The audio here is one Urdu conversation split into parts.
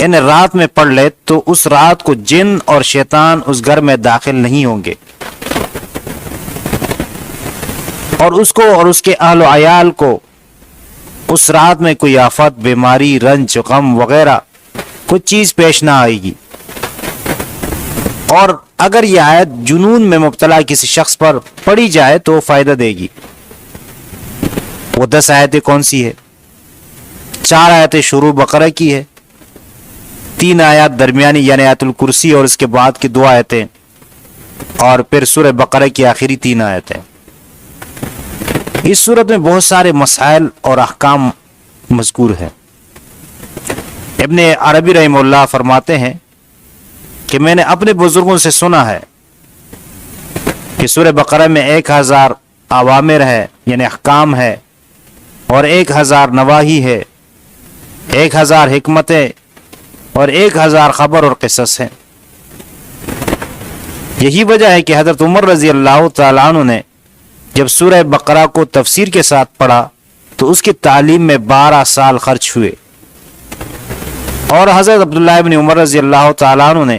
یعنی رات میں پڑھ لے تو اس رات کو جن اور شیطان اس گھر میں داخل نہیں ہوں گے، اور اس کو اور اس کے اہل و عیال کو اس رات میں کوئی آفت، بیماری، رنج، غم وغیرہ کوئی چیز پیش نہ آئے گی۔ اور اگر یہ آیت جنون میں مبتلا کسی شخص پر پڑھی جائے تو وہ فائدہ دے گی۔ وہ 10 آیتیں کون سی ہے؟ 4 آیتیں شروع بقرہ کی ہے، 3 آیات درمیانی یعنی آیت الکرسی اور اس کے بعد کی 2 آیتیں، اور پھر سورہ بقرہ کی آخری 3 آیتیں۔ اس صورت میں بہت سارے مسائل اور احکام مذکور ہیں۔ ابن عربی رحمہ اللہ فرماتے ہیں کہ میں نے اپنے بزرگوں سے سنا ہے کہ سورہ بقرہ میں 1000 اوامر ہے یعنی احکام ہے، اور 1000 نواہی ہے، 1000 حکمتیں اور 1000 خبر اور قصص ہیں۔ یہی وجہ ہے کہ حضرت عمر رضی اللہ تعالیٰ عنہ نے جب سورہ بقرہ کو تفسیر کے ساتھ پڑھا تو اس کی تعلیم میں 12 سال خرچ ہوئے، اور حضرت عبداللہ ابن عمر رضی اللہ تعالیٰ عنہ نے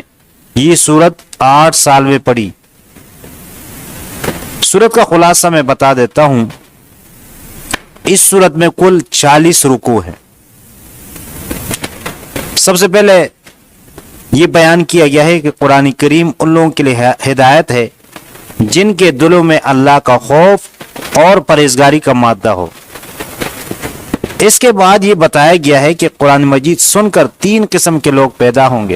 یہ سورت 8 سال میں پڑھی۔ سورت کا خلاصہ میں بتا دیتا ہوں۔ اس سورت میں کل 40 رکوع ہیں۔ سب سے پہلے یہ بیان کیا گیا ہے کہ قرآن کریم ان لوگوں کے لیے ہدایت ہے جن کے دلوں میں اللہ کا خوف اور پرہیزگاری کا مادہ ہو۔ اس کے بعد یہ بتایا گیا ہے کہ قرآن مجید سن کر 3 قسم کے لوگ پیدا ہوں گے۔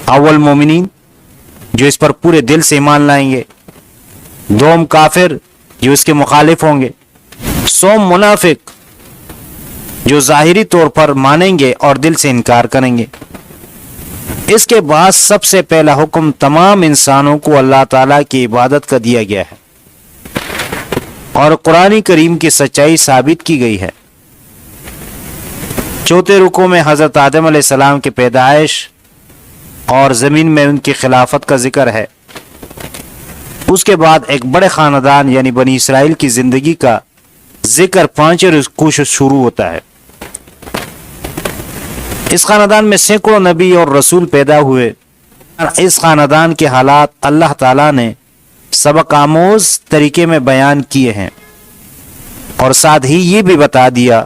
اول مومنین جو اس پر پورے دل سے ایمان لائیں گے، دوم کافر جو اس کے مخالف ہوں گے، سوم منافق جو ظاہری طور پر مانیں گے اور دل سے انکار کریں گے۔ اس کے بعد سب سے پہلا حکم تمام انسانوں کو اللہ تعالیٰ کی عبادت کا دیا گیا ہے، اور قرآن کریم کی سچائی ثابت کی گئی ہے۔ چوتھے رکوع میں حضرت آدم علیہ السلام کی پیدائش اور زمین میں ان کی خلافت کا ذکر ہے۔ اس کے بعد ایک بڑے خاندان یعنی بنی اسرائیل کی زندگی کا ذکر 5 رکوع سے شروع ہوتا ہے۔ اس خاندان میں سینکڑوں نبی اور رسول پیدا ہوئے۔ اس خاندان کے حالات اللہ تعالیٰ نے سبق آموز طریقے میں بیان کیے ہیں، اور ساتھ ہی یہ بھی بتا دیا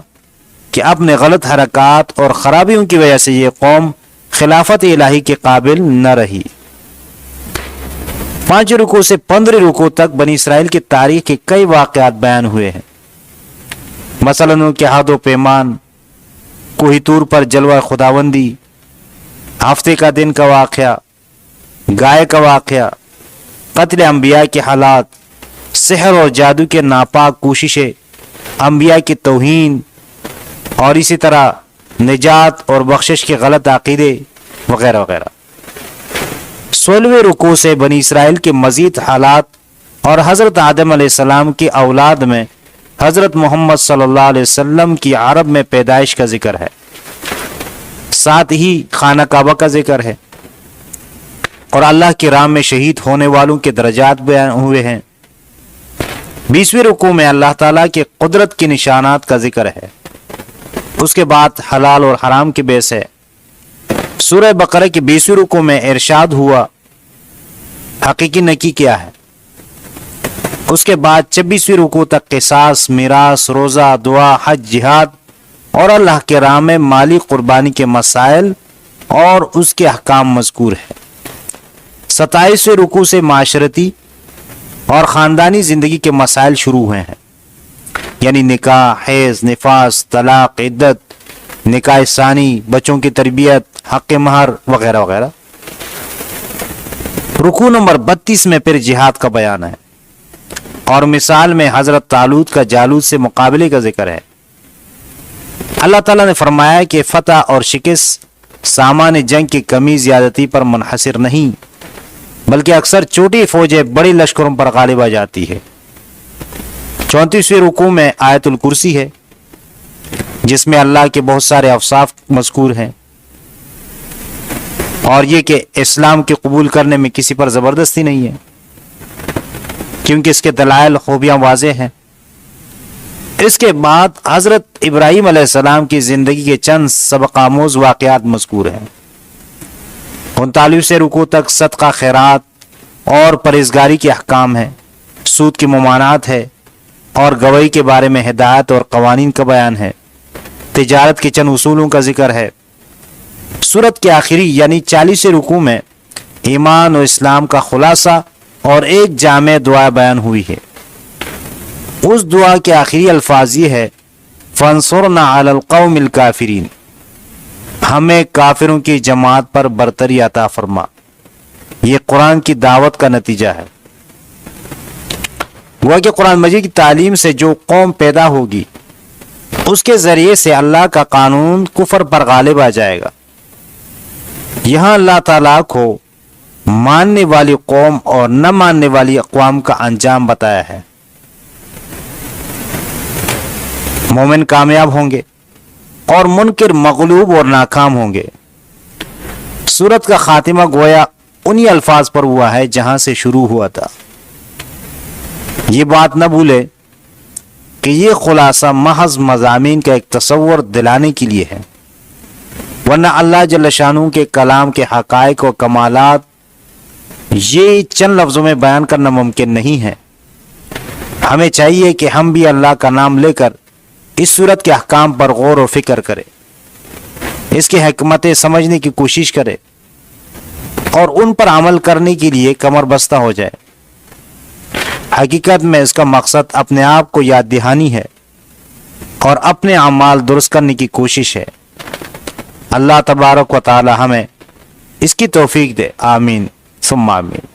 کہ اپنے غلط حرکات اور خرابیوں کی وجہ سے یہ قوم خلافت الہی کے قابل نہ رہی۔ 5 رکوع سے 15 رکوع تک بنی اسرائیل کی تاریخ کے کئی واقعات بیان ہوئے ہیں، مثلا ان کے عہد و پیمان، کوہ طور پر جلوہ خداوندی، ہفتے کا دن کا واقعہ، گائے کا واقعہ، قتل انبیاء کے حالات، سحر اور جادو کے ناپاک کوششیں، انبیاء کی توہین، اور اسی طرح نجات اور بخشش کے غلط عقیدے وغیرہ وغیرہ۔ 16ویں رکوع سے بنی اسرائیل کے مزید حالات اور حضرت آدم علیہ السلام کی اولاد میں حضرت محمد صلی اللہ علیہ وسلم کی عرب میں پیدائش کا ذکر ہے، ساتھ ہی خانہ کعبہ کا ذکر ہے، اور اللہ کی راہ میں شہید ہونے والوں کے درجات بیان ہوئے ہیں۔ 20ویں رکوع میں اللہ تعالیٰ کے قدرت کی نشانات کا ذکر ہے۔ اس کے بعد حلال اور حرام کی بحث ہے۔ سورہ بقرہ کی 20ویں رکوع میں ارشاد ہوا حقیقی نیکی کیا ہے۔ اس کے بعد 26ویں رکوع تک قصاص، میراث، روزہ، دعا، حج، جہاد اور اللہ کے راہ میں مالی قربانی کے مسائل اور اس کے احکام مذکور ہے۔ 27ویں رکوع سے معاشرتی اور خاندانی زندگی کے مسائل شروع ہوئے ہیں، یعنی نکاح، حیض، نفاس، طلاق، عدت، نکاح ثانی، بچوں کی تربیت، حق مہر وغیرہ وغیرہ۔ رکوع نمبر 32 میں پھر جہاد کا بیان ہے، اور مثال میں حضرت طالوت کا جالوت سے مقابلے کا ذکر ہے۔ اللہ تعالیٰ نے فرمایا کہ فتح اور شکست سامان جنگ کی کمی زیادتی پر منحصر نہیں، بلکہ اکثر چھوٹی فوجیں بڑی لشکروں پر غالب آ جاتی ہے۔ 34ویں رکوع میں آیت الکرسی ہے، جس میں اللہ کے بہت سارے اوصاف مذکور ہیں، اور یہ کہ اسلام کے قبول کرنے میں کسی پر زبردستی نہیں ہے، کیونکہ اس کے دلائل خوبیاں واضح ہیں۔ اس کے بعد حضرت ابراہیم علیہ السلام کی زندگی کے چند سبق آموز واقعات مذکور ہیں۔ 39 رکوع تک صدقہ خیرات اور پرہیزگاری کے احکام ہیں، سود کی ممانعت ہے اور گواہی کے بارے میں ہدایت اور قوانین کا بیان ہے، تجارت کے چند اصولوں کا ذکر ہے۔ سورت کے آخری یعنی 40 رکوع میں ایمان و اسلام کا خلاصہ اور ایک جامع دعا بیان ہوئی ہے۔ اس دعا کے آخری الفاظ یہ ہے فانصرنا علی القوم الکافرین، ہمیں کافروں کی جماعت پر برتری عطا فرما۔ یہ قرآن کی دعوت کا نتیجہ ہے۔ وہ کہ قرآن مجید کی تعلیم سے جو قوم پیدا ہوگی اس کے ذریعے سے اللہ کا قانون کفر پر غالب آ جائے گا۔ یہاں اللہ تعالیٰ کو ماننے والی قوم اور نہ ماننے والی اقوام کا انجام بتایا ہے۔ مومن کامیاب ہوں گے اور منکر مغلوب اور ناکام ہوں گے۔ سورت کا خاتمہ گویا انہی الفاظ پر ہوا ہے جہاں سے شروع ہوا تھا۔ یہ بات نہ بھولے کہ یہ خلاصہ محض مضامین کا ایک تصور دلانے کے لیے ہے، ورنہ اللہ جل شانہ کے کلام کے حقائق و کمالات یہ چند لفظوں میں بیان کرنا ممکن نہیں ہے۔ ہمیں چاہیے کہ ہم بھی اللہ کا نام لے کر اس صورت کے احکام پر غور و فکر کریں، اس کی حکمتیں سمجھنے کی کوشش کریں اور ان پر عمل کرنے کے لیے کمر بستہ ہو جائے۔ حقیقت میں اس کا مقصد اپنے آپ کو یاد دہانی ہے اور اپنے اعمال درست کرنے کی کوشش ہے۔ اللہ تبارک و تعالی ہمیں اس کی توفیق دے، آمین ثم آمین۔